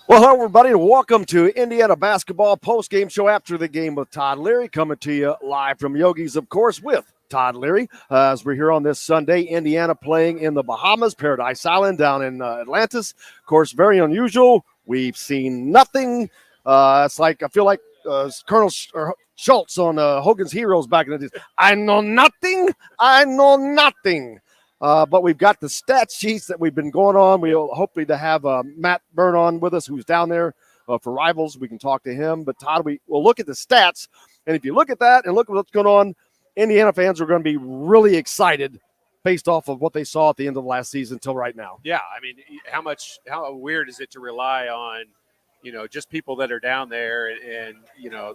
Well, hello, everybody, and welcome to Indiana Basketball Post-Game Show after the game with Todd Leary, coming to you live from Yogi's, of course, with Todd Leary. As we're here on this Sunday, Indiana playing in the Bahamas, Paradise Island down in Atlantis. Of course, very unusual. We've seen nothing. It's like, I feel like Colonel Schultz on Hogan's Heroes back in the days. I know nothing. I know nothing. But we've got the stat sheets that we've been going on. We'll hopefully to have Matt Byrne on with us, who's down there for Rivals. We can talk to him. But Todd, we'll look at the stats. And if you look at that and look at what's going on, Indiana fans are going to be really excited based off of what they saw at the end of last season until right now. Yeah, I mean, how weird is it to rely on, just people that are down there and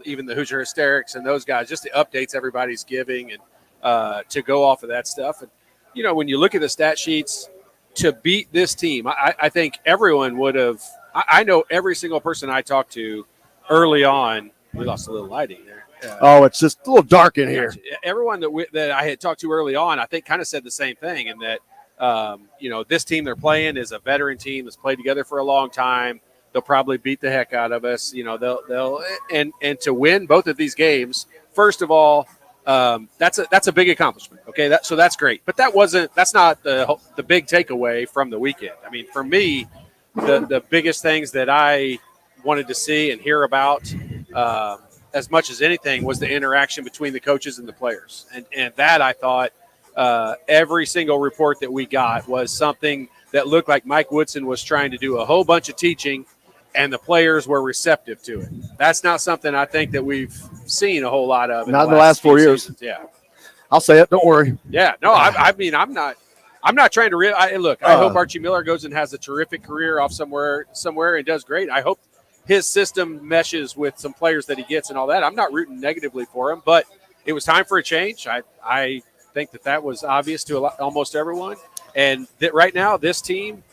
even the Hoosier Hysterics and those guys, just the updates everybody's giving and to go off of that stuff. And, when you look at the stat sheets to beat this team, I think everyone would have – I know every single person I talked to early on – we lost a little lighting there. It's just a little dark in here. Everyone that I had talked to early on, I think, kind of said the same thing, and that this team they're playing is a veteran team that's played together for a long time. They'll probably beat the heck out of us. They'll and to win both of these games. First of all, that's a big accomplishment. Okay, so that's great, but that's not the big takeaway from the weekend. I mean, for me, the biggest things that I wanted to see and hear about. As much as anything was the interaction between the coaches and the players. And that I thought every single report that we got was something that looked like Mike Woodson was trying to do a whole bunch of teaching and the players were receptive to it. That's not something I think that we've seen a whole lot of. Not in the last 4 years. Seasons. Yeah. I'll say it. Don't worry. Yeah. No, I mean, I'm not trying to look, I hope Archie Miller goes and has a terrific career off somewhere and does great. I hope his system meshes with some players that he gets and all that. I'm not rooting negatively for him, but it was time for a change. I think that was obvious to almost everyone. And that right now, this team,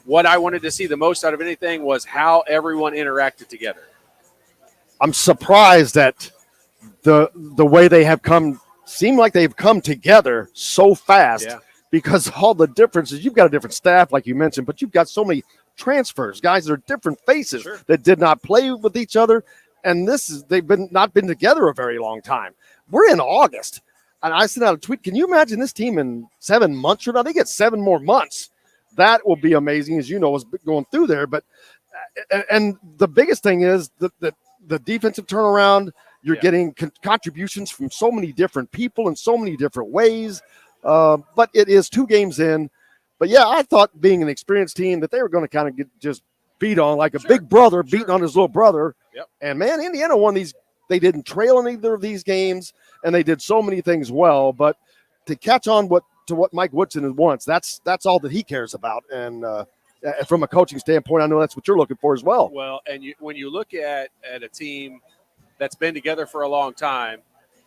what I wanted to see the most out of anything was how everyone interacted together. I'm surprised that the way they have seem like they've come together so fast. Yeah. Because all the differences, you've got a different staff, like you mentioned, but you've got so many transfers, guys that are different faces that did not play with each other. And they've not been together a very long time. We're in August. And I sent out a tweet. Can you imagine this team in 7 months from now? They get 7 more months. That will be amazing, as you know, is going through there. But and the biggest thing is the defensive turnaround. You're getting contributions from so many different people in so many different ways. But it is 2 games in. But, yeah, I thought being an experienced team that they were going to kind of get just beat on like a big brother beating on his little brother. Yep. And, man, Indiana won these. They didn't trail in either of these games, and they did so many things well. But to catch on to what Mike Woodson wants, that's all that he cares about. And from a coaching standpoint, I know that's what you're looking for as well. Well, and when you look at a team that's been together for a long time,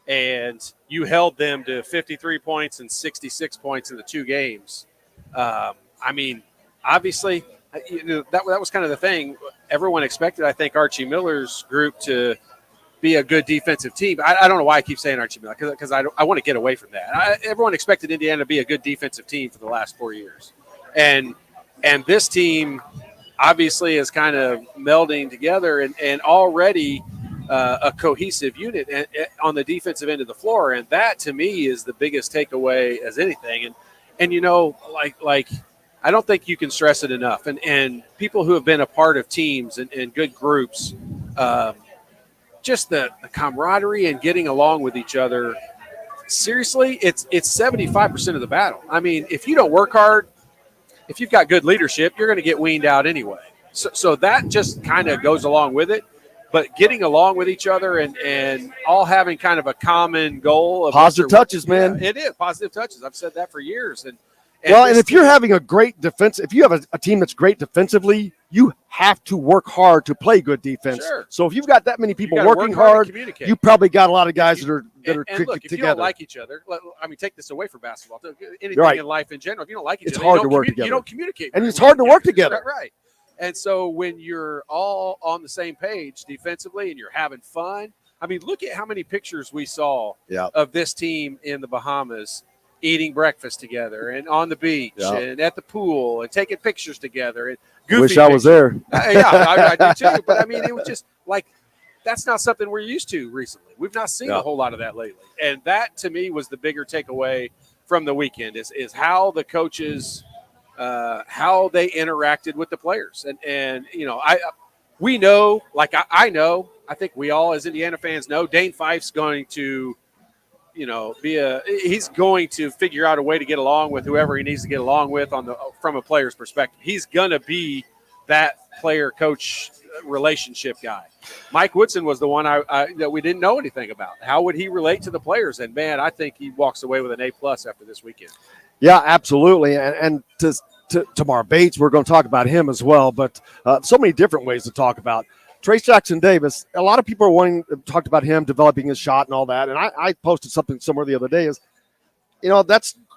and you held them to 53 points and 66 points in the 2 games. I mean, obviously, that was kind of the thing. Everyone expected, I think, Archie Miller's group to be a good defensive team. I don't know why I keep saying Archie Miller, because I want to get away from that. Everyone expected Indiana to be a good defensive team for the last 4 years. And this team obviously is kind of melding together and already a cohesive unit on the defensive end of the floor. And that, to me, is the biggest takeaway as anything. And like I don't think you can stress it enough. And people who have been a part of teams and good groups, just the camaraderie and getting along with each other. Seriously, it's 75% of the battle. I mean, if you don't work hard, if you've got good leadership, you're going to get weaned out anyway. So that just kind of goes along with it. But getting along with each other and all having kind of a common goal of positive touches, man. Yeah, it is positive touches. I've said that for years. And if you're having a great defense, if you have a team that's great defensively, you have to work hard to play good defense. Sure. So if you've got that many people working hard, you probably got a lot of guys that are look, together. If you don't like each other, I mean, take this away from basketball. Anything in life in general, if you don't like each other, it's hard to work together. You don't communicate. And it's hard to work together. Right. And so when you're all on the same page defensively and you're having fun, I mean, look at how many pictures we saw of this team in the Bahamas eating breakfast together and on the beach and at the pool and taking pictures together. And goofy wish I was there. I do too. But I mean, it was just like, that's not something we're used to recently. We've not seen a whole lot of that lately. And that, to me, was the bigger takeaway from the weekend is how the coaches, how they interacted with the players. And we know, like I know, I think we all as Indiana fans know, Dane Fife's going to, he's going to figure out a way to get along with whoever he needs to get along with from a player's perspective. He's going to be that player-coach relationship guy. Mike Woodson was the one that we didn't know anything about. How would he relate to the players? And, man, I think he walks away with an A+ after this weekend. Yeah, absolutely. And to Tamar Bates, we're going to talk about him as well, but so many different ways to talk about. Trace Jackson-Davis, a lot of people are talked about him developing his shot and all that, and I posted something somewhere the other day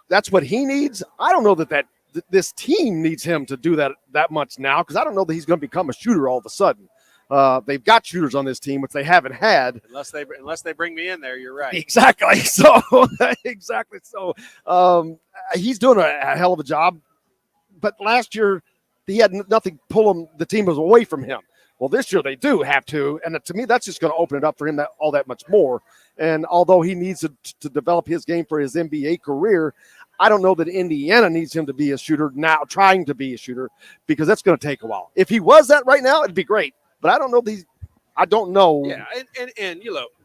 that's what he needs. I don't know that this team needs him to do that much now, because I don't know that he's going to become a shooter all of a sudden. They've got shooters on this team, which they haven't had. Unless they bring me in there, you're right. Exactly. So, he's doing a hell of a job. But last year, he had nothing pull the team was away from him. Well, this year they do have to, and to me, that's just going to open it up for him all that much more. And although he needs to develop his game for his NBA career, I don't know that Indiana needs him to be a shooter now, trying to be a shooter, because that's going to take a while. If he was that right now, it'd be great. But I don't know I don't know. Yeah, and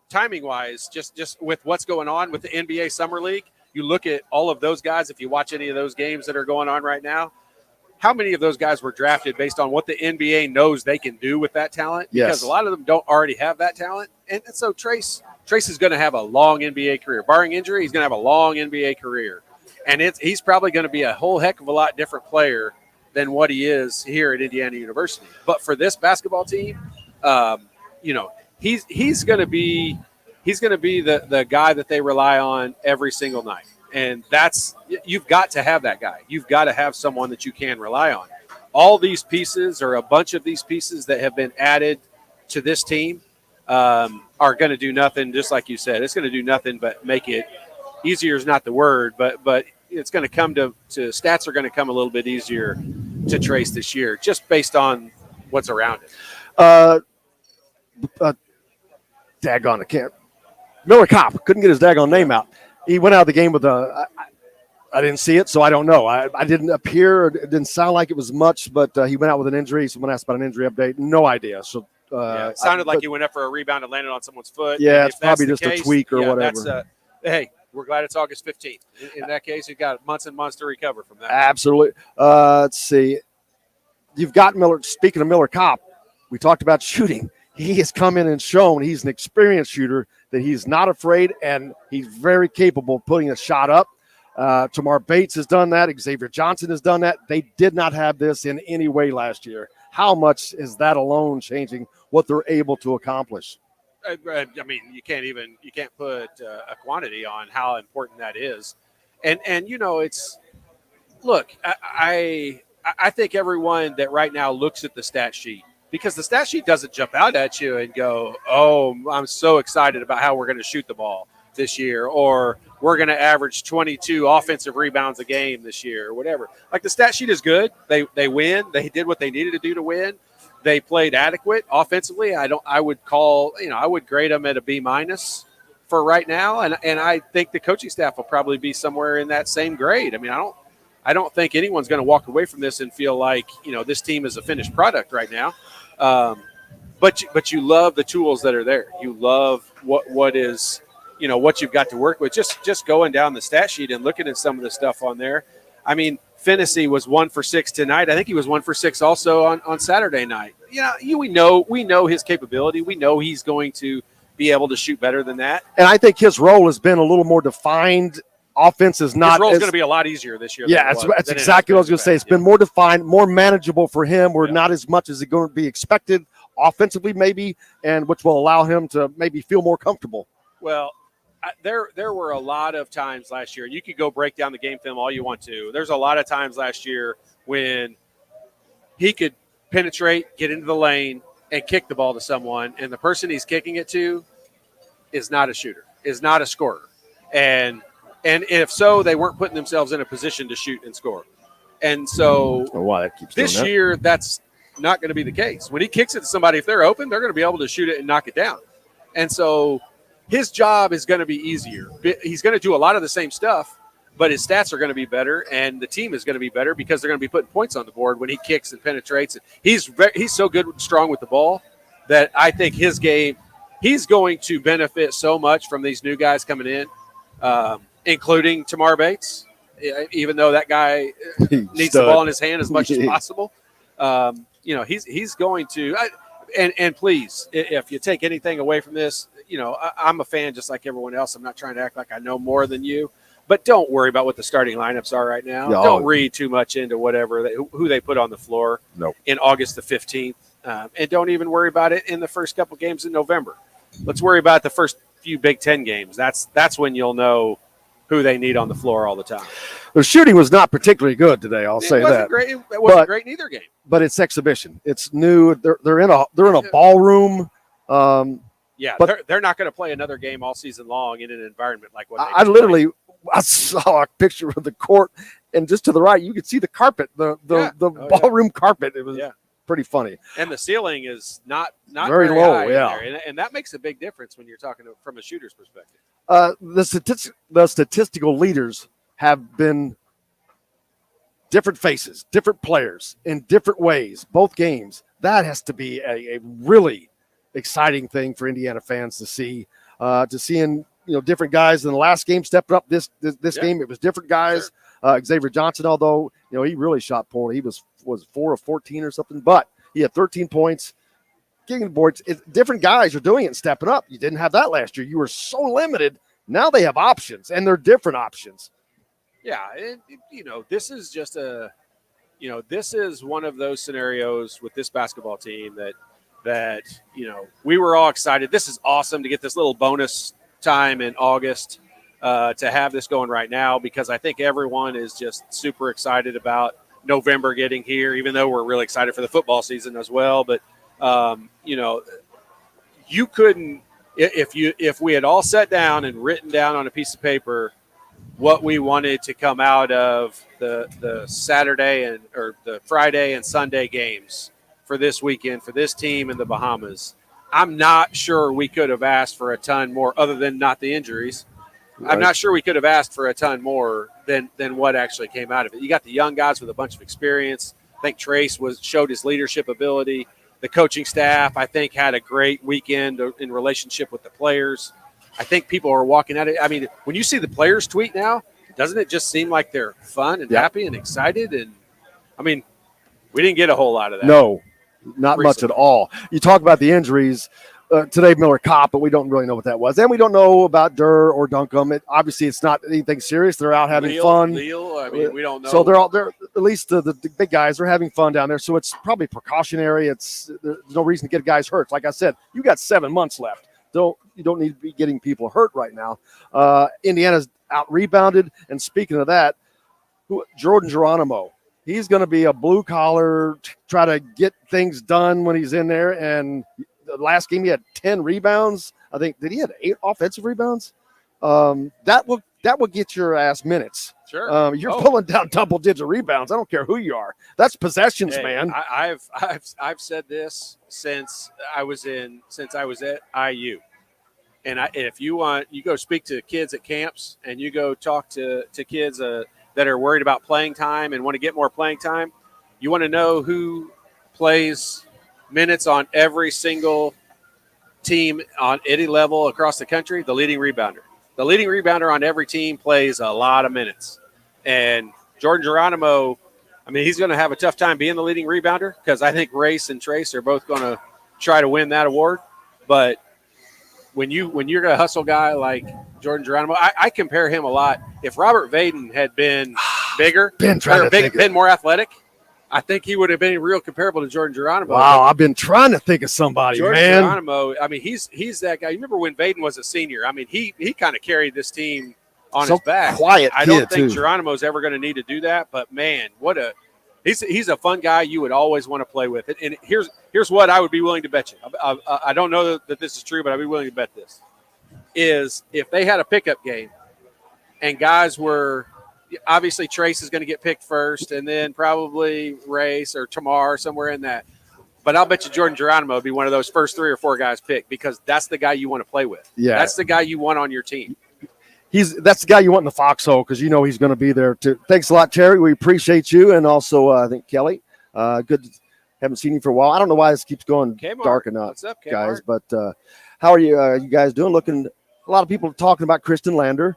timing wise, just with what's going on with the NBA Summer League, you look at all of those guys. If you watch any of those games that are going on right now, how many of those guys were drafted based on what the NBA knows they can do with that talent? Yes. Because a lot of them don't already have that talent. And so Trace is going to have a long NBA career. Barring injury, he's going to have a long NBA career. And he's probably going to be a whole heck of a lot different player than what he is here at Indiana University. But for this basketball team, he's going to be the guy that they rely on every single night. And you've got to have that guy. You've got to have someone that you can rely on. All these pieces, or a bunch of these pieces that have been added to this team, are going to do nothing, just like you said. It's going to do nothing but make it easier is not the word, but it's going to come to stats are going to come a little bit easier to trace this year, just based on what's around it. Daggone, I can't. Miller Kopp couldn't get his daggone name out. He went out of the game with I didn't see it, so I don't know. I didn't appear. It didn't sound like it was much, but he went out with an injury. Someone asked about an injury update. No idea. So it sounded like he went up for a rebound and landed on someone's foot. Yeah, it's probably just a tweak or whatever. Hey, we're glad it's August 15th. In that case, you've got months and months to recover from that. Absolutely. Let's see. You've got Miller. Speaking of Miller Kopp, we talked about shooting. He has come in and shown he's an experienced shooter, that he's not afraid, and he's very capable of putting a shot up. Tamar Bates has done that. Xavier Johnson has done that. They did not have this in any way last year. How much is that alone changing what they're able to accomplish? I mean, you can't put a quantity on how important that is. And look, I think everyone that right now looks at the stat sheet, because the stat sheet doesn't jump out at you and go, oh, I'm so excited about how we're going to shoot the ball this year, or we're going to average 22 offensive rebounds a game this year, or whatever. Like, the stat sheet is good. They win. They did what they needed to do to win. They played adequate offensively. I would grade them at a B- for right now. And I think the coaching staff will probably be somewhere in that same grade. I mean, I don't think anyone's going to walk away from this and feel like, this team is a finished product right now. But you love the tools that are there. You love what is, what you've got to work with. Just going down the stat sheet and looking at some of the stuff on there. I mean, Finney was 1 for 6 tonight. I think he was 1 for 6 also on Saturday night. We know his capability. We know he's going to be able to shoot better than that. And I think his role has been a little more defined. Offense is not. His role is going to be a lot easier this year. Yeah, that's exactly what I was going to say. It's been more defined, more manageable for him. We're not as much as it's going to be expected offensively, maybe, and which will allow him to maybe feel more comfortable. Well, there were a lot of times last year, and you could go break down the game film all you want to. There's a lot of times last year when he could penetrate, get into the lane, and kick the ball to someone, and the person he's kicking it to is not a shooter, is not a scorer. And And if so, they weren't putting themselves in a position to shoot and score. And so this year, that's not going to be the case. When he kicks it to somebody, if they're open, they're going to be able to shoot it and knock it down. And so his job is going to be easier. He's going to do a lot of the same stuff, but his stats are going to be better, and the team is going to be better because they're going to be putting points on the board when he kicks and penetrates. He's so good, strong with the ball that I think his game, he's going to benefit so much from these new guys coming in, including Tamar Bates, even though that guy needs the ball in his hand as much as possible. He's going to and please, if you take anything away from this, I'm a fan just like everyone else. I'm not trying to act like I know more than you, but don't worry about what the starting lineups are right now. No. Don't read too much into who they put on the floor in August the 15th, and don't even worry about it in the first couple games in November. Let's worry about the first few Big Ten games. That's when you'll know who they need on the floor all the time. The shooting was not particularly good today. I'll say that. It wasn't great in either game. But it's exhibition. It's new. They're in a ballroom. But they're not going to play another game all season long in an environment like what I saw a picture of the court, and just to the right, you could see the carpet, the ballroom carpet. It was pretty funny. And the ceiling is not very low. High in there. And that makes a big difference when you're talking from a shooter's perspective. The statistical leaders have been different faces, different players in different ways, both games. That has to be a really exciting thing for Indiana fans to see. Seeing different guys in the last game stepping up. This game, it was different guys. Sure. Xavier Johnson, although he really shot poorly, he was 4 of 14 or something, but he had 13 points. Getting the boards, different guys are doing it and stepping up. You didn't have that last year. You were so limited. Now they have options, and they're different options. Yeah, this is just this is one of those scenarios with this basketball team that we were all excited. This is awesome to get this little bonus time in August to have this going right now, because I think everyone is just super excited about November getting here, even though we're really excited for the football season as well. But you couldn't, if we had all sat down and written down on a piece of paper what we wanted to come out of the Saturday or the Friday and Sunday games for this weekend for this team in the Bahamas, I'm not sure we could have asked for a ton more, other than not the injuries. Right. I'm not sure we could have asked for a ton more than what actually came out of it. You got the young guys with a bunch of experience. I think Trace showed his leadership ability. The coaching staff, I think, had a great weekend in relationship with the players. I think people are walking at it. I mean, when you see the players tweet now, doesn't it just seem like they're fun and happy and excited? And I mean, we didn't get a whole lot of that. No, not much at all. You talk about the injuries. Today, Miller Kopp, but we don't really know what that was. And we don't know about Durr or Duncombe. Obviously, it's not anything serious. They're out having fun. I mean, we don't know. So they're at least the big guys, they're having fun down there. So it's probably precautionary. There's no reason to get guys hurt. Like I said, you got 7 months left. You don't need to be getting people hurt right now. Indiana's out rebounded. And speaking of that, Jordan Geronimo, he's going to be a blue collar, try to get things done when he's in there. And the last game he had 10 rebounds. I think, did he have 8 offensive rebounds? That will get your ass minutes. Sure. You're pulling down double-digit rebounds. I don't care who you are. That's possessions, man. I've said this since I was at IU, and if you want, you go speak to kids at camps, and you go talk to kids that are worried about playing time and want to get more playing time. You want to know who plays minutes on every single team on any level across the country? The leading rebounder. The leading rebounder on every team plays a lot of minutes. And Jordan Geronimo, I mean, he's going to have a tough time being the leading rebounder, because I think Race and Trace are both going to try to win that award. But when you're a hustle guy like Jordan Geronimo, I compare him a lot. If Robert Vaden had been bigger, been more athletic, I think he would have been real comparable to Jordan Geronimo. Wow, I've been trying to think of somebody, Jordan man. Geronimo, I mean, he's that guy. You remember when Vaden was a senior? I mean, he kind of carried this team on his back. Quiet I don't think Geronimo's ever going to need to do that, but man, he's a fun guy you would always want to play with. And here's what I would be willing to bet you. I don't know that this is true, but I'd be willing to bet this. Is if they had a pickup game and guys were obviously Trace is going to get picked first, and then probably Race or Tamar somewhere in that. But I'll bet you Jordan Geronimo will be one of those first 3 or 4 guys picked because that's the guy you want to play with. Yeah. That's the guy you want on your team. That's the guy you want in the foxhole because you know he's going to be there too. Thanks a lot, Terry. We appreciate you, and also I think Kelly. Good, haven't seen you for a while. I don't know why this keeps going dark and up, what's up, guys? But how are you? You guys doing? Looking. A lot of people talking about Kristen Lander,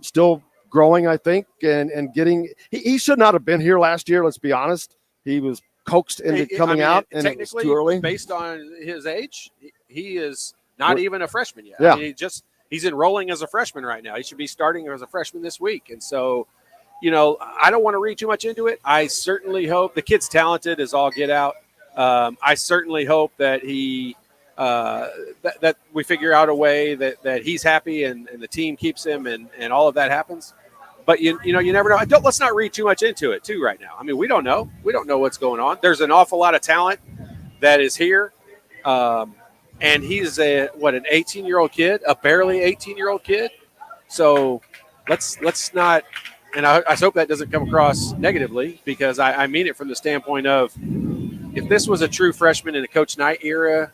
still growing, I think, and getting. He should not have been here last year. Let's be honest. He was coaxed into coming out, and it was too early. Based on his age, he is not even a freshman yet. Yeah. I mean, he's enrolling as a freshman right now. He should be starting as a freshman this week. And so, I don't want to read too much into it. I certainly hope the kid's talented as all get out. I certainly hope that he that we figure out a way that he's happy and the team keeps him and all of that happens. But you never know. Let's not read too much into it too right now. I mean, we don't know. We don't know what's going on. There's an awful lot of talent that is here. And he's an 18-year-old kid, a barely 18-year-old kid. So let's not, and I hope that doesn't come across negatively because I mean it from the standpoint of if this was a true freshman in a Coach Knight era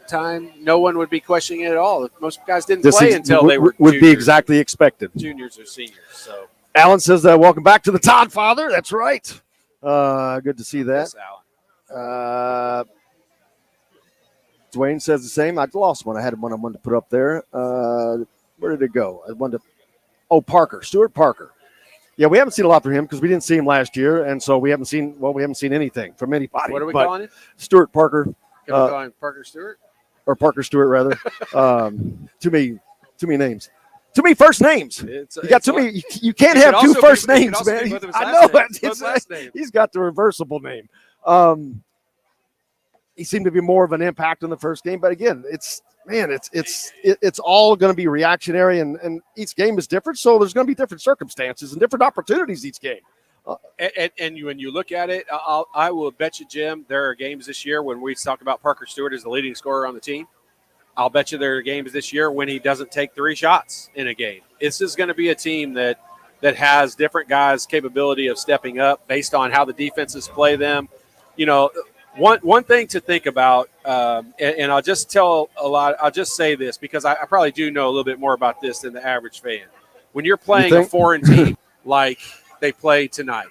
time, no one would be questioning it at all. Most guys didn't play until they would be exactly expected. Juniors or seniors. So Alan says, welcome back to the Todd Father. That's right. Good to see that. Yes, Alan. Dwayne says the same. I lost one. I had one I wanted to put up there. Where did it go? I wanted to, Parker, Stuart Parker. Yeah, we haven't seen a lot from him because we didn't see him last year, and so we haven't seen anything from anybody. What are we calling it? Stuart Parker. Can we call him Parker Stewart? Or Parker Stewart, rather. Too many names. Too many first names. You got too many. You can't have 2 first names, man. I know. He's got the reversible name. He seemed to be more of an impact in the first game, but again, it's all going to be reactionary, and each game is different. So there's going to be different circumstances and different opportunities each game. And when you look at it, I will bet you, Jim, there are games this year when we talk about Parker Stewart as the leading scorer on the team. I'll bet you there are games this year when he doesn't take 3 shots in a game. This is going to be a team that has different guys' capability of stepping up based on how the defenses play them. One thing to think about, and I'll just say this because I probably do know a little bit more about this than the average fan. When you're playing a foreign team like they play tonight,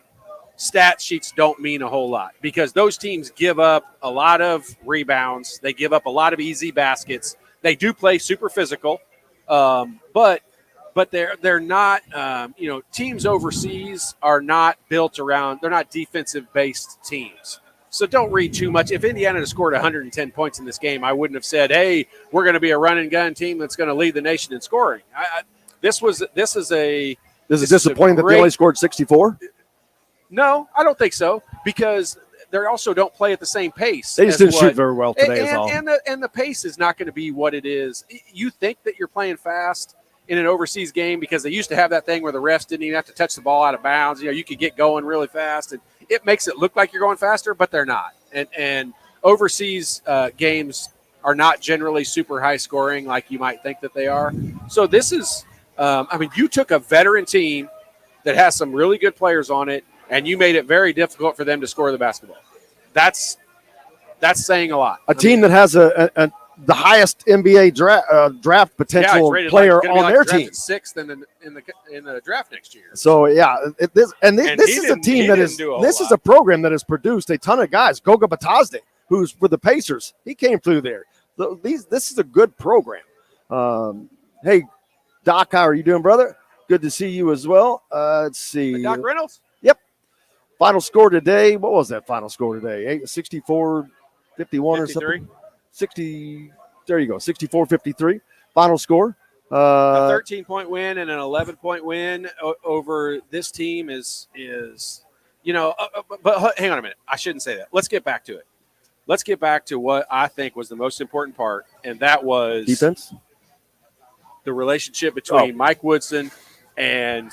stat sheets don't mean a whole lot because those teams give up a lot of rebounds. They give up a lot of easy baskets. They do play super physical, but they're not. Teams overseas are not built around. They're not defensive-based teams. So don't read too much. If Indiana had scored 110 points in this game, I wouldn't have said, "Hey, we're going to be a run and gun team that's going to lead the nation in scoring." This is disappointing that they only scored 64. No, I don't think so because they also don't play at the same pace. They just didn't shoot very well today, as all. And the pace is not going to be what it is. You think that you're playing fast in an overseas game because they used to have that thing where the refs didn't even have to touch the ball out of bounds. You could get going really fast, and it makes it look like you're going faster, but they're not. And overseas games are not generally super high scoring like you might think that they are. So this is, you took a veteran team that has some really good players on it, and you made it very difficult for them to score the basketball. That's saying a lot. A team that has the highest NBA draft potential player on their team, 6th in the draft next year. So this is a team that is a program that has produced a ton of guys. Goga Batazde, who's for the Pacers, he came through there. This is a good program. Hey, Doc, how are you doing, brother? Good to see you as well. Let's see. Doc Reynolds. Yep. Final score today. What was that final score today? 64-51 or something. 60. There you go. 64-53. Final score. A 13-point win and an 11-point win over this team is but hang on a minute. I shouldn't say that. Let's get back to it. Let's get back to what I think was the most important part, and that was defense. The relationship between Mike Woodson and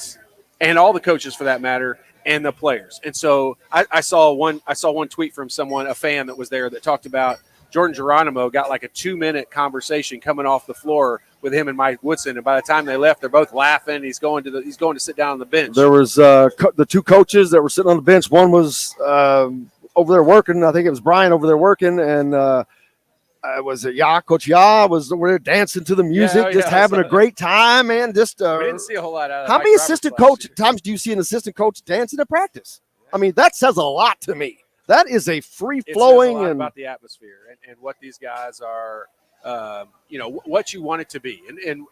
all the coaches for that matter and the players. And so I saw one tweet from someone, a fan that was there, that talked about Jordan Geronimo got like a 2-minute conversation coming off the floor with him and Mike Woodson. And by the time they left, they're both laughing. He's going to sit down on the bench. There was the two coaches that were sitting on the bench. One was over there working. I think it was Brian over there working, and was it Coach Ya was over there dancing to the music, just having a great time, man. Just we didn't see a whole lot out of how Mike many Roberts assistant last coach year. times do you see an assistant coach dancing at practice? I mean, that says a lot to me. That is a free flowing It says a lot and about the atmosphere and what these guys are, what you want it to be.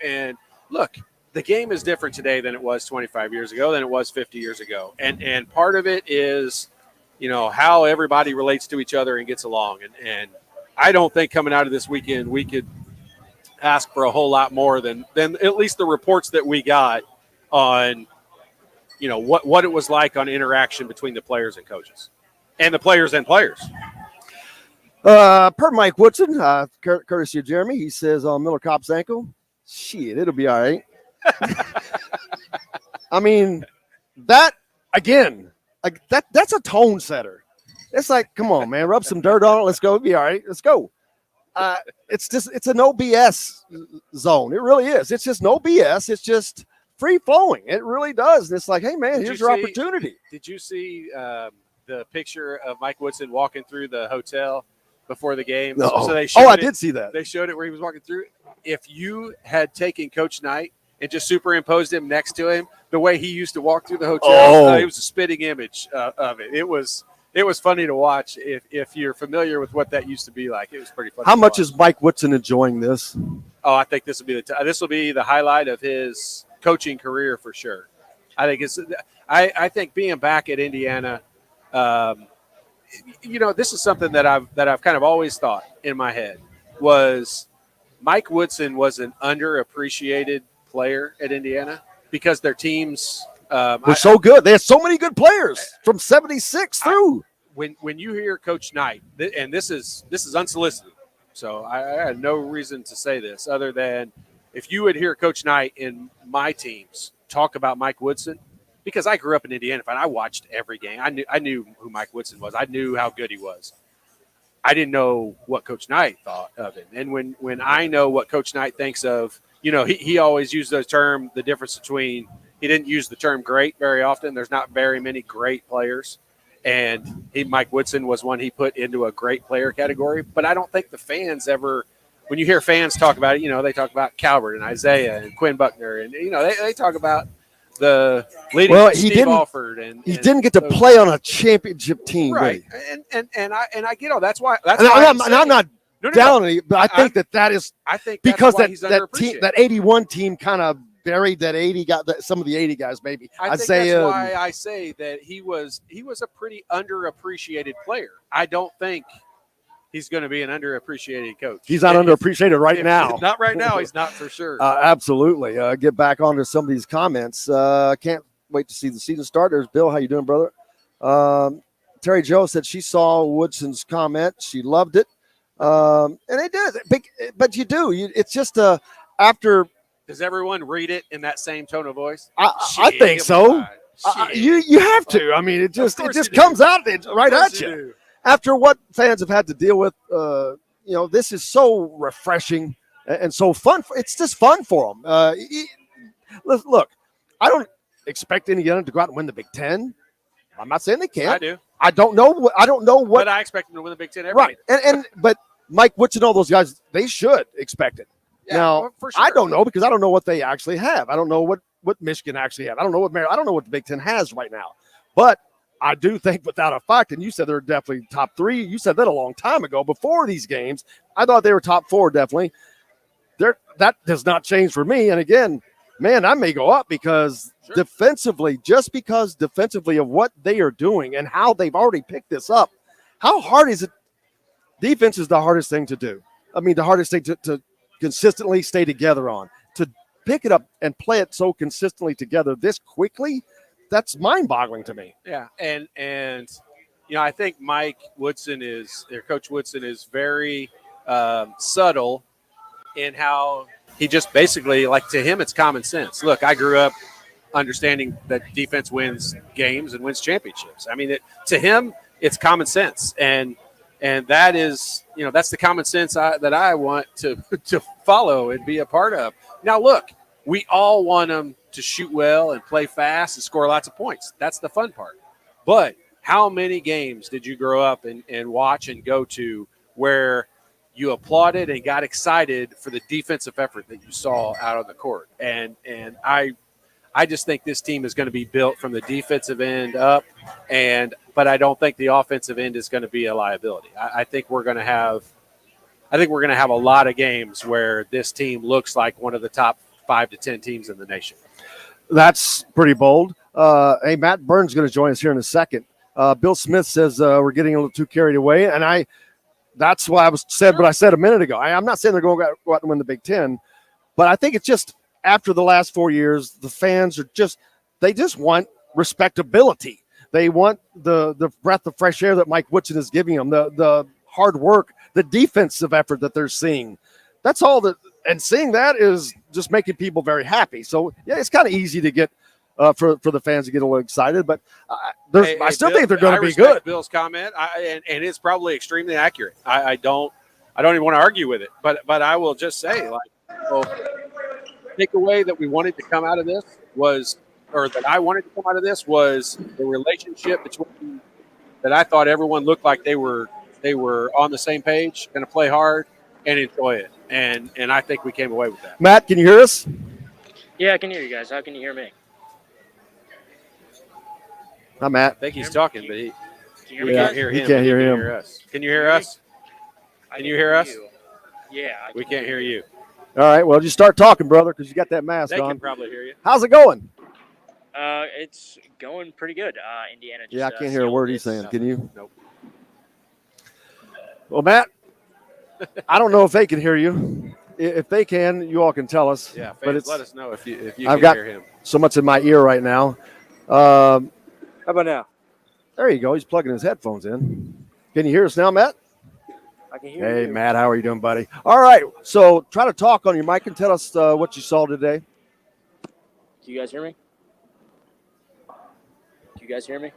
And look, the game is different today than it was 25 years ago, than it was 50 years ago. And part of it is, how everybody relates to each other and gets along. And I don't think coming out of this weekend we could ask for a whole lot more than at least the reports that we got on, what it was like on interaction between the players and coaches. And the players and players. Per Mike Woodson, courtesy of Jeremy, he says on Miller Kopp's ankle, shit, it'll be all right. I mean, that, again, that's a tone setter. It's like, come on, man, rub some dirt on it. Let's go. It'll be all right. Let's go. It's a no BS zone. It really is. It's just no BS. It's just free flowing. It really does. And it's like, hey, man, here's your opportunity. Did you see the picture of Mike Woodson walking through the hotel before the game? No. So they I did see that. They showed it where he was walking through. If you had taken Coach Knight and just superimposed him next to him, the way he used to walk through the hotel, it was a spitting image of it. It was funny to watch. If you're familiar with what that used to be like, it was pretty funny. How much is Mike Woodson enjoying this? Oh, I think this will be the highlight of his coaching career for sure. I think being back at Indiana. This is something that I've kind of always thought in my head was Mike Woodson was an underappreciated player at Indiana because their teams were so good. They had so many good players from 76 through. When you hear Coach Knight, and this is unsolicited, so I had no reason to say this other than if you would hear Coach Knight in my teams talk about Mike Woodson. Because I grew up in Indiana, and I watched every game. I knew who Mike Woodson was. I knew how good he was. I didn't know what Coach Knight thought of him. And when I know what Coach Knight thinks of, he always used the term, the difference between, he didn't use the term great very often. There's not very many great players. And Mike Woodson was one he put into a great player category. But I don't think the fans ever, when you hear fans talk about it, they talk about Calvert and Isaiah and Quinn Buckner. And, they talk about the leading Steve Alford, and he didn't get to play on a championship team, right? And I get all that's why. I'm not down on it, but I think that is. I think because that team, that 81 team, kind of buried that 80 some of the 80 guys, maybe. I think that's why I say that he was a pretty underappreciated player. I don't think he's going to be an underappreciated coach. He's not underappreciated right now. Not right now. He's not for sure. Absolutely. Get back onto some of these comments. Can't wait to see the season start. There's Bill. How you doing, brother? Terry Jo said she saw Woodson's comment. She loved it. And they did. But you do. It's just after. Does everyone read it in that same tone of voice? I think so. You have to. I mean, it just comes out right at you. After what fans have had to deal with, this is so refreshing and so fun. It's just fun for them. Look, I don't expect Indiana to go out and win the Big Ten. I'm not saying they can't. I do. I don't know what. But I expect them to win the Big Ten every right. But Mike Woodson, all those guys, they should expect it. Yeah, now, for sure. I don't know because I don't know what they actually have. I don't know what Michigan actually have. I don't know what the Big Ten has right now. But I do think without a fact, and you said they're definitely top three. You said that a long time ago before these games. I thought they were top four, definitely. That does not change for me. And again, man, I may go up because defensively of what they are doing and how they've already picked this up, how hard is it? Defense is the hardest thing to do. I mean, the hardest thing to consistently stay together on. To pick it up and play it so consistently together this quickly, that's mind-boggling to me. Yeah, and I think Coach Woodson is very subtle in how he just basically, to him, it's common sense. Look, I grew up understanding that defense wins games and wins championships. I mean, to him, it's common sense. And And that is, that's the common sense that I want to to follow and be a part of. Now, look, we all want them to shoot well and play fast and score lots of points. That's the fun part. But how many games did you grow up and watch and go to where you applauded and got excited for the defensive effort that you saw out on the court? And I just think this team is going to be built from the defensive end up, but I don't think the offensive end is going to be a liability. I think we're going to have a lot of games where this team looks like one of the top 5 to 10 teams in the nation. That's pretty bold. Hey, Matt Burns is going to join us here in a second. Bill Smith says we're getting a little too carried away, and that's why I said what I said a minute ago. I'm not saying they're going to go out and win the Big Ten, but I think it's just after the last 4 years, the fans are they just want respectability. They want the breath of fresh air that Mike Woodson is giving them, the hard work, the defensive effort that they're seeing. That's all that, and seeing that is just making people very happy. So, yeah, it's kind of easy to get for the fans to get a little excited, but I still think they're going to be good. Bill's comment, and it's probably extremely accurate. I don't even want to argue with it, but I will just say, takeaway that we wanted to come out of this that I wanted to come out of this was the relationship between that. I thought everyone looked like they were on the same page, going to play hard and enjoy it, and I think we came away with that. Matt, can you hear us? Yeah, I can hear you guys. How can you hear me? Hi, Matt. I think he's talking, but we can't hear him. You can't hear him. Can you hear us? Can you hear us? Yeah. We can't hear you. All right, well, just start talking, brother, because you got that mask on. They can probably hear you. How's it going? It's going pretty good. Indiana just, I can't hear a word he's saying. Can you? Nope. Well, Matt, I don't know if they can hear you. If they can, you all can tell us. Yeah, but let us know if you I've can hear him. So much in my ear right now. How about now? There you go. He's plugging his headphones in. Can you hear us now, Matt? I can hear you. Hey, Matt, how are you doing, buddy? All right, so try to talk on your mic and tell us what you saw today. Can you guys hear me? Can you guys hear me?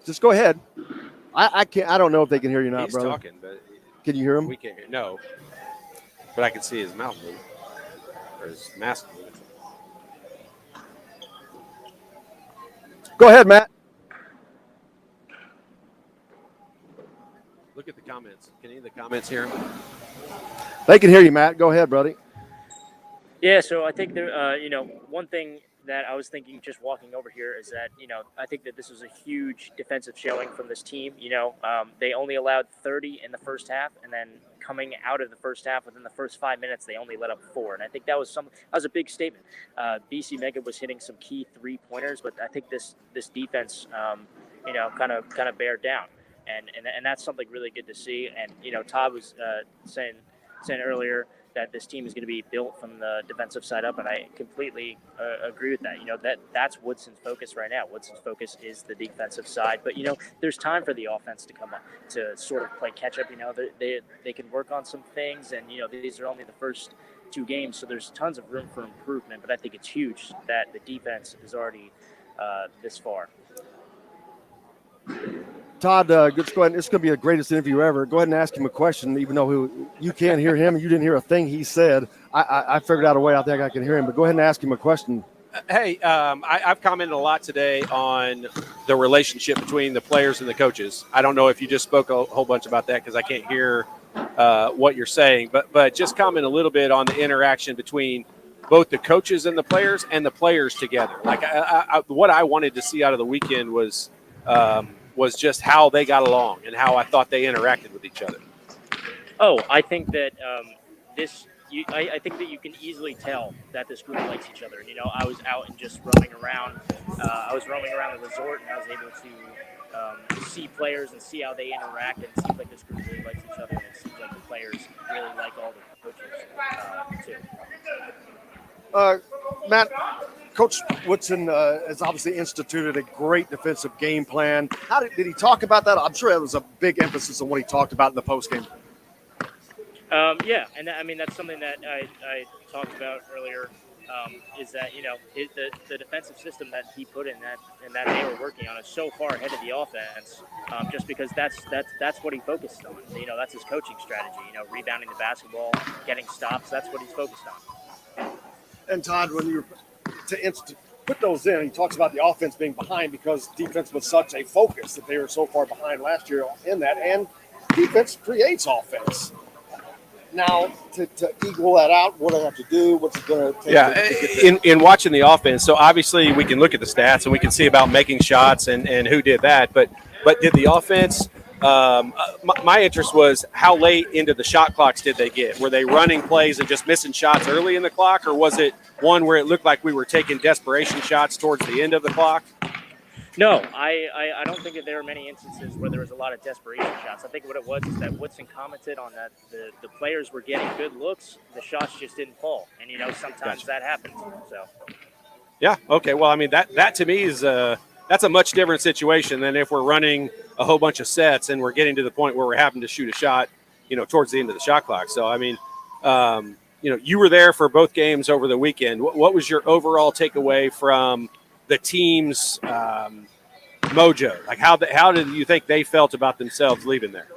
Just go ahead. I can't. I don't know if they can hear you now, He's brother. talking, but Can you hear him? we can't hear. No, but I can see his mouth move or his mask move. Go ahead, Matt. Look at the comments. Can any of the comments hear him? They can hear you, Matt. Go ahead, buddy. Yeah, so I think there, one thing that I was thinking just walking over here is that, I think that this was a huge defensive showing from this team. They only allowed 30 in the first half, and then coming out of the first half, within the first 5 minutes, they only let up 4. And I think that was a big statement. BC Mega was hitting some key 3-pointers, but I think this defense, kind of bared down. And that's something really good to see. And, Todd was saying earlier that this team is going to be built from the defensive side up, and I completely agree with that. That's Woodson's focus right now. Woodson's focus is the defensive side, but there's time for the offense to come up to sort of play catch up. They can work on some things, and these are only the first 2 games, so there's tons of room for improvement. But I think it's huge that the defense is already this far. Todd, let's go ahead. It's going to be the greatest interview ever. Go ahead and ask him a question, even though you can't hear him and you didn't hear a thing he said. I figured out a way. I think I can hear him, but go ahead and ask him a question. Hey, I've commented a lot today on the relationship between the players and the coaches. I don't know if you just spoke a whole bunch about that because I can't hear what you're saying, but just comment a little bit on the interaction between both the coaches and the players together. Like what I wanted to see out of the weekend was just how they got along and how I thought they interacted with each other. Oh, I think that I think that you can easily tell that this group likes each other. I was out and just roaming around. I was roaming around the resort, and I was able to see players and see how they interact. And it seems like this group really likes each other, and it seems like the players really like all the coaches too. Matt, Coach Woodson has obviously instituted a great defensive game plan. How did he talk about that? I'm sure that was a big emphasis on what he talked about in the postgame. Yeah, and I mean that's something that I talked about earlier is that the defensive system that he put in that they were working on is so far ahead of the offense, just because that's what he focused on. That's his coaching strategy. Rebounding the basketball, getting stops. That's what he's focused on. And Todd, when you put those in, he talks about the offense being behind because defense was such a focus that they were so far behind last year in that, and defense creates offense. Now, to equal that out, what do I have to do? What's it going to take? Yeah, in watching the offense, so obviously we can look at the stats and we can see about making shots and who did that. But did the offense my interest was how late into the shot clocks did they get? Were they running plays and just missing shots early in the clock, or was it one where it looked like we were taking desperation shots towards the end of the clock? No, I don't think that there were many instances where there was a lot of desperation shots. I think what it was is that Woodson commented on that the players were getting good looks, the shots just didn't fall, and sometimes that happens. So. Yeah. Okay. Well, I mean that to me is that's a much different situation than if we're running a whole bunch of sets and we're getting to the point where we're having to shoot a shot, towards the end of the shot clock. So I mean, you were there for both games over the weekend. What was your overall takeaway from the team's mojo? Like how did you think they felt about themselves leaving there?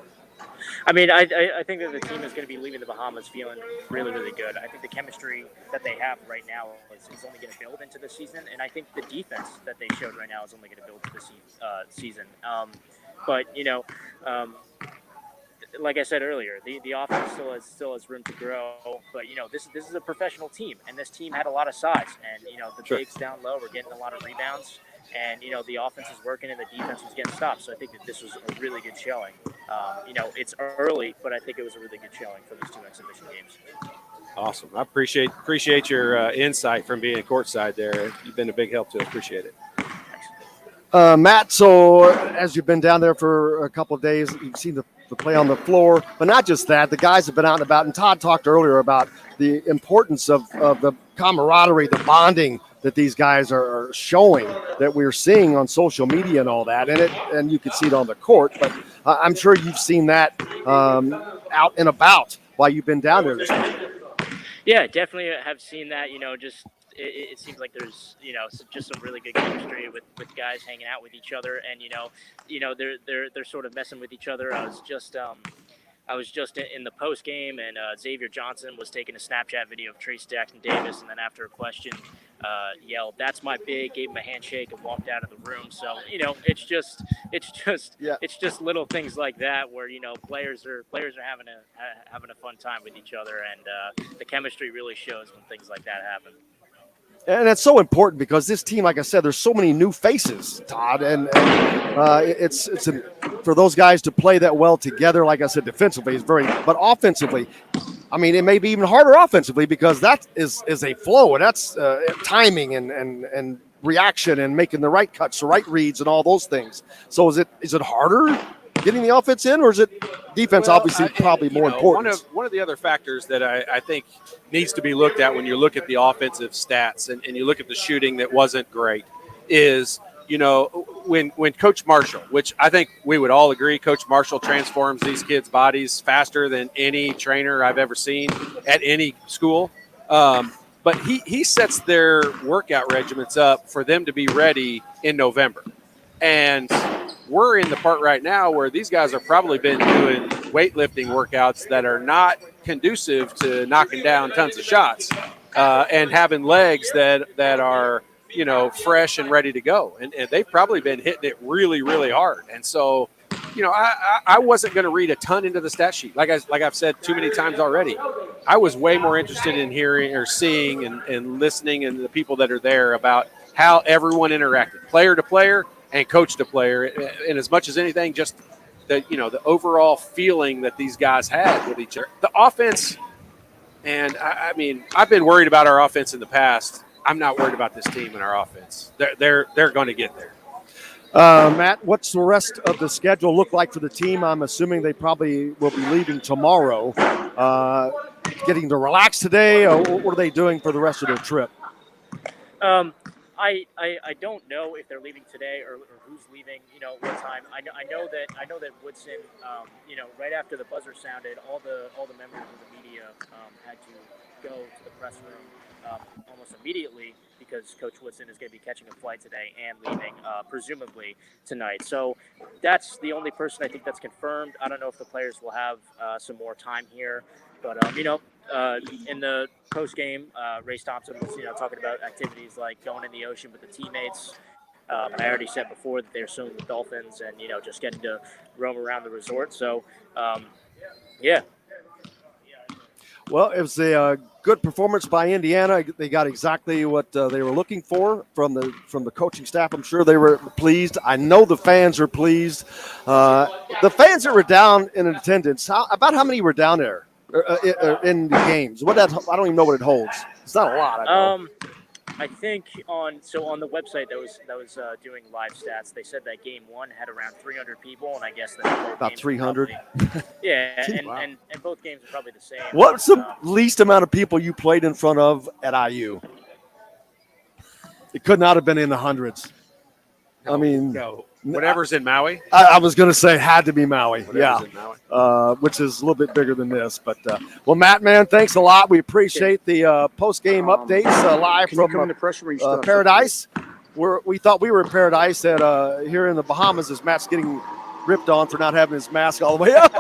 I mean, I think that the team is going to be leaving the Bahamas feeling really, really good. I think the chemistry that they have right now is only going to build into the season, and I think the defense that they showed right now is only going to build to the season. But like I said earlier, the offense still has room to grow. But this is a professional team, and this team had a lot of size, and the bigs down low were getting a lot of rebounds. And, the offense is working and the defense was getting stopped. So I think that this was a really good showing. It's early, but I think it was a really good showing for those two exhibition games. Awesome. I appreciate your insight from being courtside there. You've been a big help to us. Appreciate it. Matt, so as you've been down there for a couple of days, you've seen the play on the floor, but not just that, the guys have been out and about. And Todd talked earlier about the importance of the camaraderie, the bonding that these guys are showing, that we're seeing on social media and all that, and you can see it on the court. But I'm sure you've seen that out and about while you've been down there this week. Yeah, definitely have seen that. It seems like there's just some really good chemistry with guys hanging out with each other, and they're sort of messing with each other. I was just in the post game, and Xavier Johnson was taking a Snapchat video of Trace Jackson Davis, and then after a question, yelled, "That's my big," gave him a handshake, and walked out of the room. So it's just little things like that where players are having a fun time with each other, and the chemistry really shows when things like that happen. And it's so important because this team, like I said, there's so many new faces, Todd, and it's for those guys to play that well together. Like I said, defensively is but offensively, I mean, it may be even harder offensively because that is a flow, and that's timing and reaction and making the right cuts, the right reads, and all those things. So is it harder getting the offense in, or is it defense? Well, obviously, probably more important. One of the other factors that I think needs to be looked at when you look at the offensive stats and you look at the shooting that wasn't great is, when Coach Marshall, which I think we would all agree, Coach Marshall transforms these kids' bodies faster than any trainer I've ever seen at any school. But he sets their workout regimens up for them to be ready in November. And we're in the part right now where these guys have probably been doing weightlifting workouts that are not conducive to knocking down tons of shots and having legs that are, fresh and ready to go. And they've probably been hitting it really, really hard. And so, I wasn't going to read a ton into the stat sheet. Like I've said too many times already, I was way more interested in hearing or seeing and listening and the people that are there about how everyone interacted, player to player and coach to player, and as much as anything, just the overall feeling that these guys had with each other. The offense, and I mean, I've been worried about our offense in the past. I'm not worried about this team and our offense. They're going to get there. Matt, what's the rest of the schedule look like for the team? I'm assuming they probably will be leaving tomorrow. Getting to relax today, or what are they doing for the rest of their trip? I don't know if they're leaving today or who's leaving. What time? I know that Woodson. Right after the buzzer sounded, all the members of the media had to go to the press room almost immediately because Coach Woodson is going to be catching a flight today and leaving presumably tonight. So that's the only person I think that's confirmed. I don't know if the players will have some more time here, but in the post game, Race Thompson was talking about activities like going in the ocean with the teammates. I already said before that they're swimming with dolphins and just getting to roam around the resort. So yeah. Well, it was a good performance by Indiana. They got exactly what they were looking for from the coaching staff. I'm sure they were pleased. I know the fans are pleased. The fans that were down in attendance, about how many were down there in the games? I don't even know what it holds. It's not a lot. I know. I think on the website that was doing live stats, they said that game one had around 300 people, and I guess that about 300. Yeah, Wow. and both games are probably the same. What's the least amount of people you played in front of at IU? It could not have been in the hundreds. I mean, no. Whatever's in Maui. I was going to say it had to be Maui. Whatever's in Maui. Which is a little bit bigger than this. But, well, Matt, man, thanks a lot. We appreciate the post-game updates live from Paradise. We thought we were in Paradise here in the Bahamas as Matt's getting ripped on for not having his mask all the way up.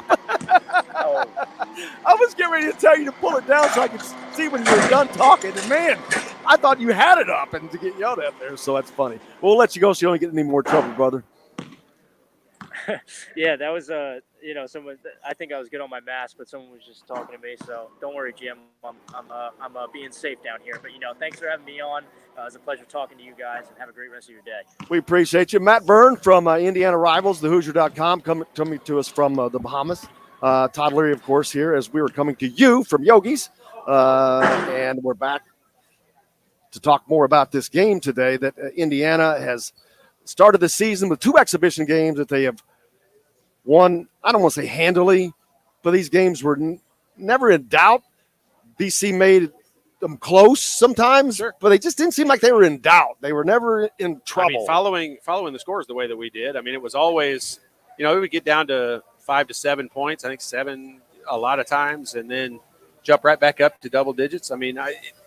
I was getting ready to tell you to pull it down so I could see when you were done talking. And, man, I thought you had it up and to get yelled at there. So that's funny. We'll let you go so you don't get any more trouble, brother. Yeah, that was someone. I think I was good on my mask, but someone was just talking to me. So don't worry, Jim. I'm being safe down here. But thanks for having me on. It was a pleasure talking to you guys, and have a great rest of your day. We appreciate you, Matt Byrne from Indiana Rivals, thehoosier.com, coming to us from the Bahamas. Todd Leary, of course, here as we were coming to you from Yogi's, and we're back to talk more about this game today. That Indiana has started the season with 2 exhibition games that they have won. I don't want to say handily, but these games were never in doubt. BC made them close sometimes, sure, but they just didn't seem like they were in doubt. They were never in trouble. I mean, following the scores the way that we did, I mean, it was always, it would get down to 5 to 7 points. I think 7 a lot of times, and then jump right back up to double digits. I mean,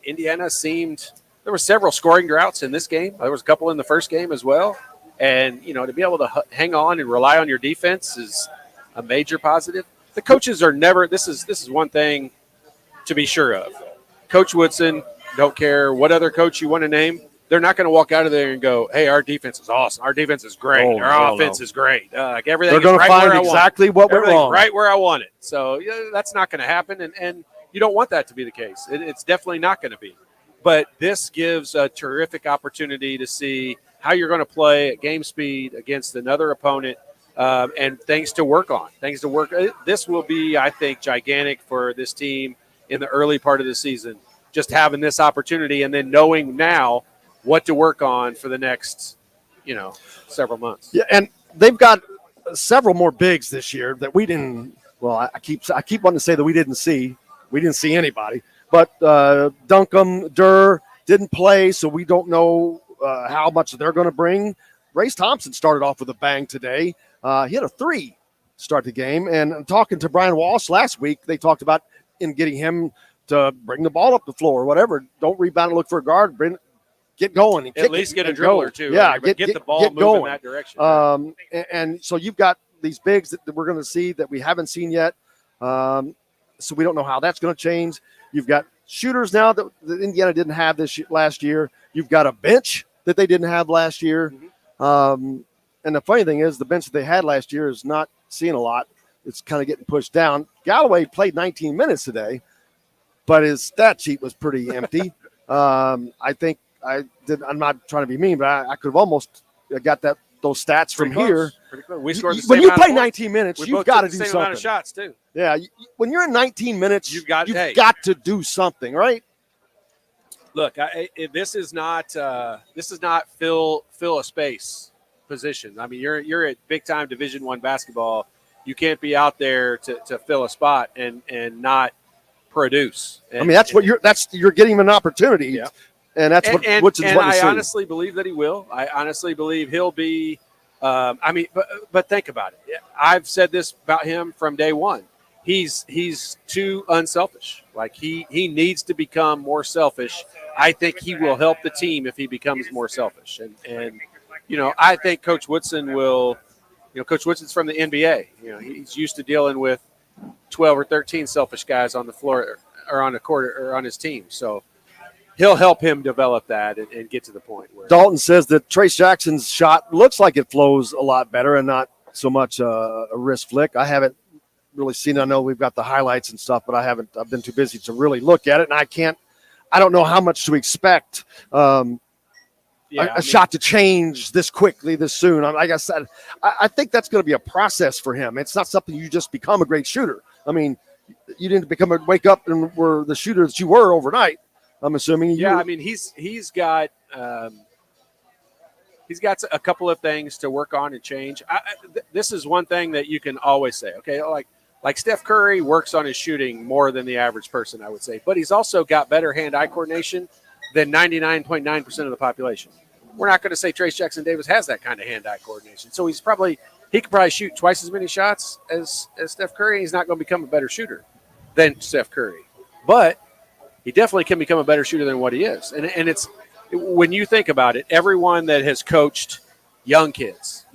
Indiana seemed – there were several scoring droughts in this game. There was a couple in the first game as well. And, to be able to hang on and rely on your defense is a major positive. The coaches are never – this is one thing to be sure of. Coach Woodson, don't care what other coach you want to name, they're not going to walk out of there and go, hey, our defense is awesome. Our defense is great. Our offense is great. Everything they're going to find exactly what went wrong. Right where I want it. So that's not going to happen, and you don't want that to be the case. It's definitely not going to be. But this gives a terrific opportunity to see how you're going to play at game speed against another opponent, and things to work on. This will be, I think, gigantic for this team in the early part of the season, just having this opportunity and then knowing now what to work on for the next, several months. Yeah, and they've got several more bigs this year that we didn't. Well, I keep wanting to say that we didn't see. We didn't see anybody, but Duncombe, Durr didn't play, so we don't know how much they're going to bring. Race Thompson started off with a bang today. He had a 3 to start the game, and talking to Brian Walsh last week, they talked about in getting him to bring the ball up the floor or whatever. Don't rebound and look for a guard. Get going. And at least get a dribbler, too. Yeah, get the ball moving in that direction. And so you've got these bigs that we're going to see that we haven't seen yet. So we don't know how that's going to change. You've got shooters now that Indiana didn't have last year. You've got a bench that they didn't have last year. Mm-hmm. And the funny thing is the bench that they had last year is not seeing a lot. It's kind of getting pushed down. Galloway played 19 minutes today, but his stat sheet was pretty empty. I think I'm not trying to be mean, but I could have almost got those stats from here. Pretty close. We scored the when same you play 19 minutes, you've got to do the same something. amount of shots too. Yeah, when you're in 19 minutes, you've got to do something, right? Look, this is not fill a space position. I mean, you're at big time Division I basketball. You can't be out there to fill a spot and not produce. And, I mean, you're getting an opportunity. Yeah. And that's what Woodson's and wanting to see. I honestly believe that he will. I honestly believe he'll be. But think about it. I've said this about him from day one. He's too unselfish. Like he needs to become more selfish. I think he will help the team if he becomes more selfish. And I think Coach Woodson will. Coach Woodson's from the NBA. He's used to dealing with 12 or 13 selfish guys on the floor or on the court or on his team. So he'll help him develop that and get to the point where Dalton says that Trace Jackson's shot looks like it flows a lot better and not so much a wrist flick. I haven't really seen it. I know we've got the highlights and stuff, but I've been too busy to really look at it. And I don't know how much to expect a shot to change this quickly, this soon. Like I said, I think that's going to be a process for him. It's not something you just become a great shooter. I mean, you didn't wake up and were the shooter that you were overnight. I'm assuming. He's got a couple of things to work on and change. This is one thing that you can always say. Okay, like Steph Curry works on his shooting more than the average person, I would say, but he's also got better hand-eye coordination than 99.9% of the population. We're not going to say Trace Jackson Davis has that kind of hand-eye coordination, so he could probably shoot twice as many shots as Steph Curry. He's not going to become a better shooter than Steph Curry, but he definitely can become a better shooter than what he is. And it's when you think about it, everyone that has coached young kids,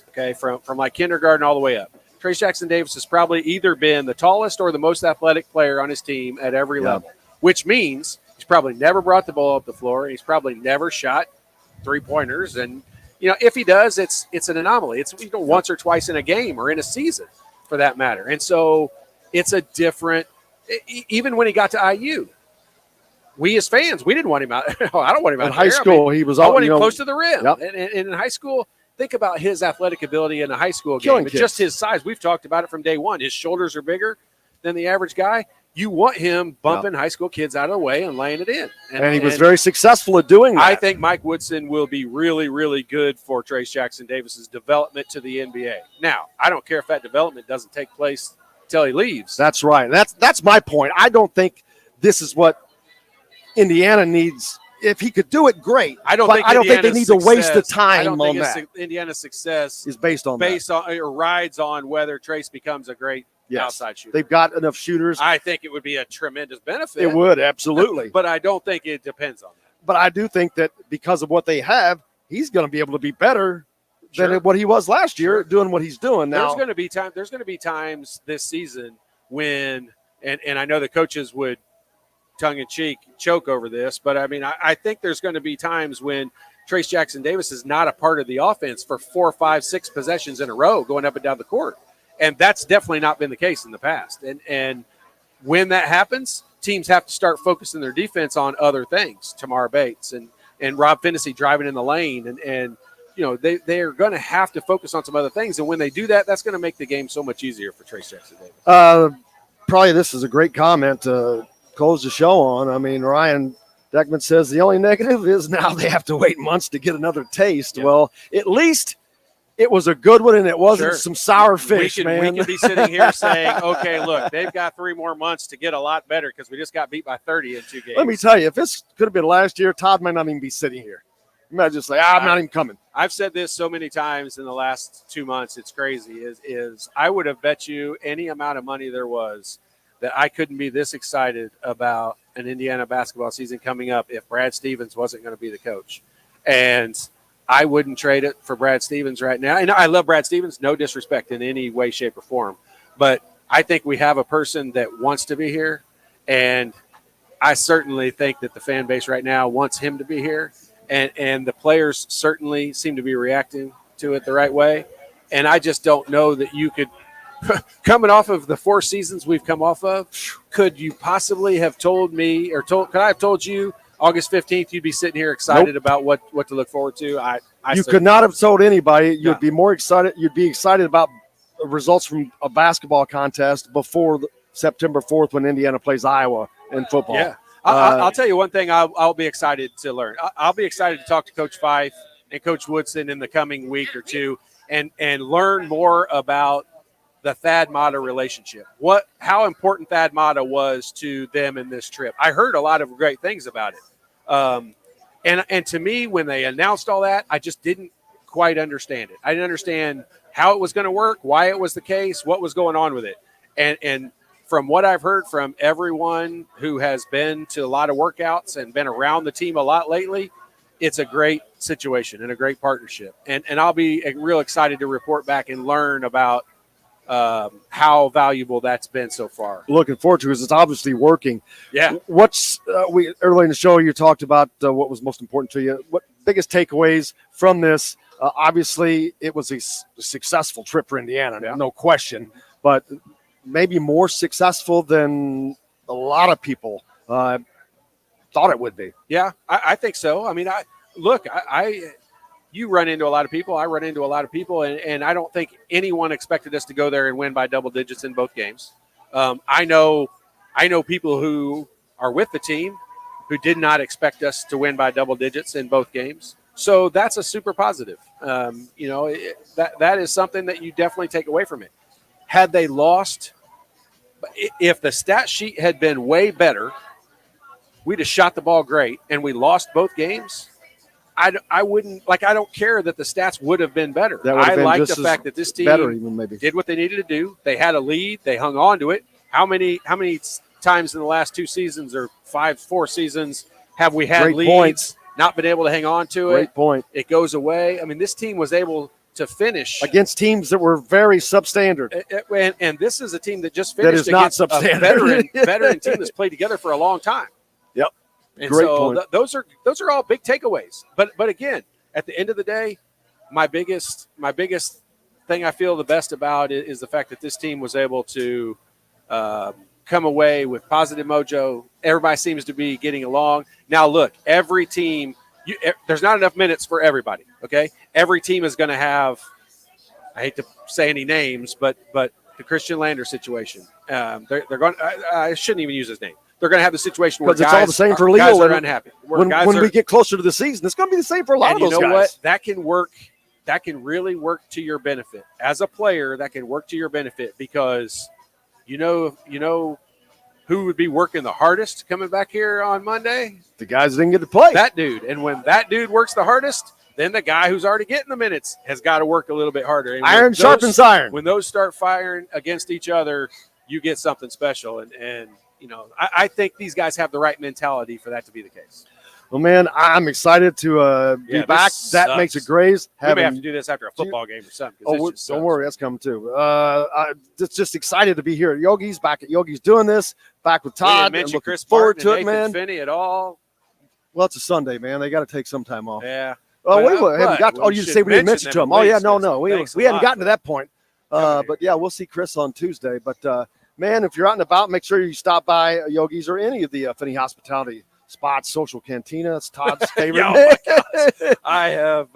okay, from like kindergarten all the way up, Trace Jackson Davis has probably either been the tallest or the most athletic player on his team at every level, which means he's probably never brought the ball up the floor. And he's probably never shot three-pointers. And, if he does, it's an anomaly. It's once or twice in a game or in a season for that matter. And so it's a different – even when he got to IU, we as fans, we didn't want him out. I don't want him out in high school. He was I want him close to the rim. Yep. And in high school, think about his athletic ability in a high school Killing game. kids. Just his size. We've talked about it from day one. His shoulders are bigger than the average guy. You want him bumping high school kids out of the way and laying it in. And he was very successful at doing that. I think Mike Woodson will be really, really good for Trace Jackson Davis's development to the NBA. Now, I don't care if that development doesn't take place until he leaves. That's right. That's my point. I don't think this is what Indiana needs. If he could do it, great. I don't think they need to waste the time on that. Indiana's success is based on or rides on whether Trace becomes a great outside shooter. They've got enough shooters. I think it would be a tremendous benefit. It would, absolutely. But I don't think it depends on that. But I do think that because of what they have, he's going to be able to be better than what he was last year doing what he's doing now. There's going to be times this season when, and I know the coaches would tongue-in-cheek choke over this, but I think there's going to be times when Trace Jackson Davis is not a part of the offense for 4, 5, 6 possessions in a row going up and down the court. And that's definitely not been the case in the past. And when that happens, teams have to start focusing their defense on other things. Tamar Bates and Rob Finnessy driving in the lane. And they are going to have to focus on some other things. And when they do that, that's going to make the game so much easier for Trace Jackson Davis. Probably this is a great comment to close the show on. Ryan Deckman says the only negative is now they have to wait months to get another taste. Yeah. Well, at least it was a good one, and it wasn't some sour fish, man. We could be sitting here saying, okay, look, they've got 3 more months to get a lot better because we just got beat by 30 in 2 games. Let me tell you, if this could have been last year, Todd might not even be sitting here. You might just say, I'm not even coming. I've said this so many times in the last 2 months, it's crazy, is I would have bet you any amount of money there was that I couldn't be this excited about an Indiana basketball season coming up if Brad Stevens wasn't going to be the coach. And I wouldn't trade it for Brad Stevens right now. And I love Brad Stevens, no disrespect in any way, shape, or form. But I think we have a person that wants to be here. And I certainly think that the fan base right now wants him to be here. And the players certainly seem to be reacting to it the right way. And I just don't know that you could, coming off of the 4 seasons we've come off of, could you possibly have told me could I have told you August 15th, you'd be sitting here excited about what to look forward to. You could not have told anybody. You'd be more excited. You'd be excited about results from a basketball contest before September 4th when Indiana plays Iowa in football. Yeah, I'll tell you one thing. I'll be excited to learn. I'll be excited to talk to Coach Fife and Coach Woodson in the coming week or two and learn more about the Thad Matta relationship. How important Thad Matta was to them in this trip. I heard a lot of great things about it. And to me, when they announced all that, I just didn't quite understand it. I didn't understand how it was going to work, why it was the case, what was going on with it. And from what I've heard from everyone who has been to a lot of workouts and been around the team a lot lately, it's a great situation and a great partnership. And I'll be real excited to report back and learn about how valuable that's been so far. Looking forward to it because it's obviously working. Yeah. What's we earlier in the show you talked about what was most important to you. What biggest takeaways from this? Obviously, it was a successful trip for Indiana, no question. But maybe more successful than a lot of people thought it would be. Yeah, I think so. I mean, you run into a lot of people. I run into a lot of people, and I don't think anyone expected us to go there and win by double digits in both games. I know people who are with the team who did not expect us to win by double digits in both games. So that's a super positive. That is something that you definitely take away from it. Had they lost, if the stat sheet had been way better, we'd have shot the ball great, and we lost both games. I wouldn't like. I don't care that the stats would have been better. I like the fact that this team did what they needed to do. They had a lead. They hung on to it. How many times in the last 2 seasons or 4 seasons have we had leads, points, not been able to hang on to it? Great point. It goes away. I mean, this team was able to finish against teams that were very substandard. And this is a team that just finished against a veteran team that's played together for a long time. Yep. And great so point. Those are all big takeaways. But again, at the end of the day, my biggest thing I feel the best about is the fact that this team was able to come away with positive mojo. Everybody seems to be getting along. Now, look, every team, there's not enough minutes for everybody, okay? Every team is going to have, I hate to say any names, but the Christian Lander situation. They're going. I shouldn't even use his name. They're going to have the situation where it's all the same for Leo. Guys are unhappy. When we get closer to the season, it's going to be the same for a lot of those guys. You know what? That can work. That can really work to your benefit as a player. That can work to your benefit because you know who would be working the hardest coming back here on Monday? The guys that didn't get to play. That dude. And when that dude works the hardest, then the guy who's already getting the minutes has got to work a little bit harder. And iron sharpens iron. When those start firing against each other, you get something special. And I think these guys have the right mentality for that to be the case. Well, man, I'm excited to be back. That makes it great. We may have to do this after a football game or something. Don't worry, that's coming too. I'm just excited to be here at Yogi's, back at Yogi's doing this, back with Todd. We didn't mention Chris forward Barton to and it, man. Finney at all. Well, it's a Sunday, man. They got to take some time off. Yeah. Oh, we haven't got. You say we didn't mention to them. Oh, yeah, no, we haven't gotten to that point. But yeah, we'll see Chris on Tuesday. But man, if you're out and about, make sure you stop by Yogi's or any of the Finney Hospitality spots. Social Cantina, it's Todd's favorite. I have.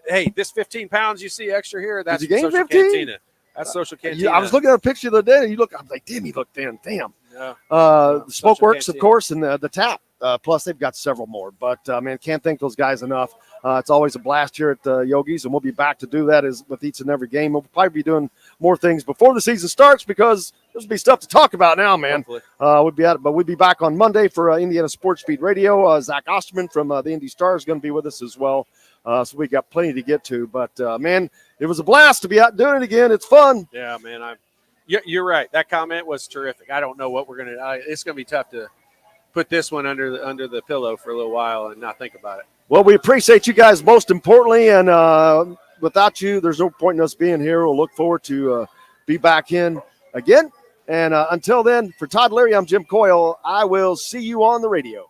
Hey, this 15 pounds you see extra here, that's Social 15? Cantina. That's Social Cantina. I was looking at a picture the other day. I'm like, damn, he looked thin. Damn. Yeah. The Smoke Works, of course, and the Tap. Plus, they've got several more. But, man, can't thank those guys enough. It's always a blast here at Yogi's, and we'll be back to do that with each and every game. We'll probably be doing more things before the season starts because there's be stuff to talk about now, man. We'll be back on Monday for Indiana Sports Feed Radio. Zach Osterman from the Indy Star is going to be with us as well. So we got plenty to get to. But, man, it was a blast to be out doing it again. It's fun. Yeah, man. You're right. That comment was terrific. I don't know what we're going to – it's going to be tough to put this one under the pillow for a little while and not think about it. Well, we appreciate you guys most importantly, and without you, there's no point in us being here. We'll look forward to be back in again. And until then, for Todd Leary, I'm Jim Coyle. I will see you on the radio.